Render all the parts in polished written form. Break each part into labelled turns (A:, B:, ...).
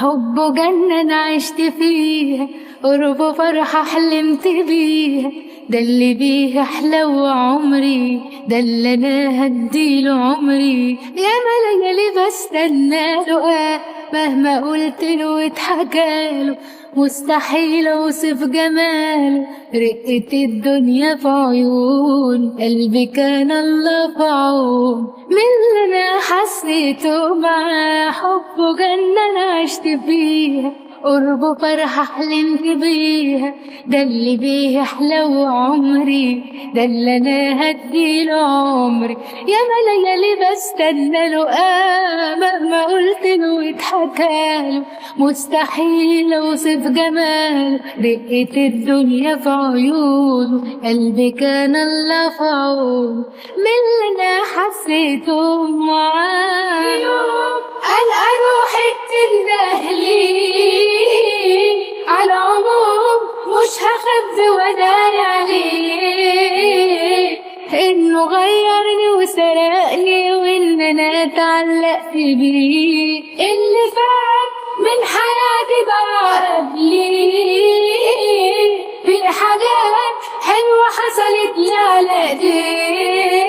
A: حبه جنة أنا عشت فيها، قربه فرحة حلمت بيها، ده اللي بيه أحلى عمري، ده اللي أنا هديله عمري. يا ليالي بستنى له، مهما قلت له واتحكاله مستحيل اوصف جماله. رقة الدنيا في عيون قلبي كان الله في عون، من اللي انا حسيته معاه. حبه جنة انا عشت فيها، قربه فرحة حلمت بيها، ده اللي بيه أحلى عمري، ده اللي أنا هديله عمري. يا ليالي بستنى له، مهما قلت له واتحكاله مستحيل أوصف جماله. رقة الدنيا في عيونه قلبي كان الله في عونه، من اللي أنا حسيته معاه. أنا روحي بتندهلي على عموم، مش هخبي وداري عليه، انه غيرني وسرقني وان انا اتعلقت بيه. اللي فات من حياتي بقى قبلي، في حاجات حلوة حصلت لي على ايديه،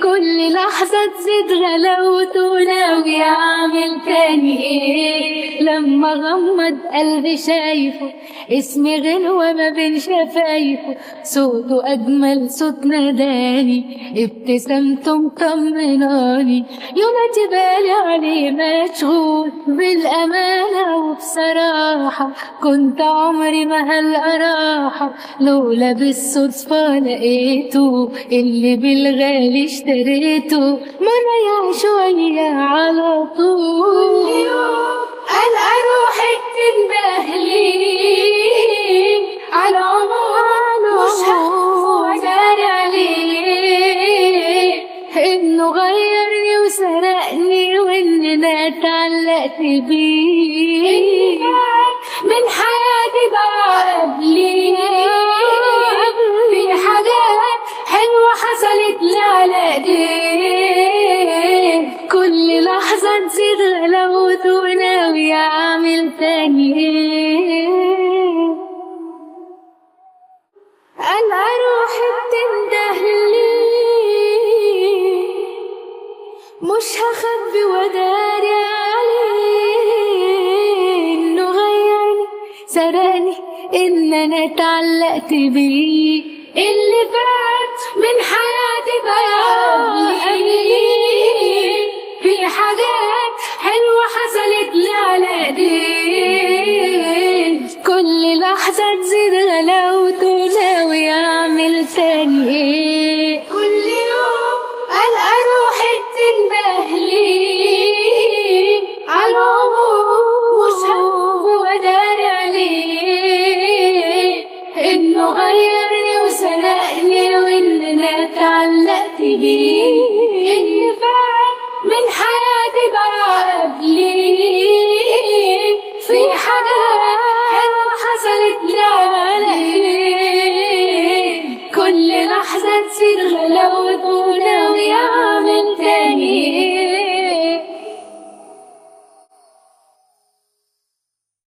A: كل لحظة تزيد غلاوته وناوي اعمل تاني ايه. لما غمض قلبي شايفه اسمي غنوة ما بين شفايفه، صوته اجمل صوت ناداني، ابتسامته مطمناني. يوم بالي عليه مشغول بالامانة وبصراحة، كنت عمري ما هلقى راحة لولا بالصدفة لقيته، اللي بالغالي اشتريته مرة شوية على طول. أنا روحي بتندهلي على عمره، مش هخاف وداري عليه، إنه غيرني وسرقني وإن أنا اتعلقت بيه. من حياتي بقى قبلي، في حاجات حلوة حصلت لي على ايديه، كل لحظة تزيد غلاوته وناوي اعمل تاني ايه. انا روحي بتندهلي مش هخبي وداري عليه، انه غيرني سرقني ان انا اتعلقت بيه. اللي فات من حياتي بقى قبلي، في حاجات حلوة حصلت لي على ايديه، كل لحظة تزيد غلاوته ناوي اعمل تاني ايه. كل يوم ألقى روحي بتندهلي على العموم، مش هخاف وداري عليه، انه غيرني وسرقني وان انا اتعلقت بيه. اللي فات من حياتي بقى قبلي، في حاجات حلوة حصلت لي على ايديه، كل لحظة تزيد غلاوته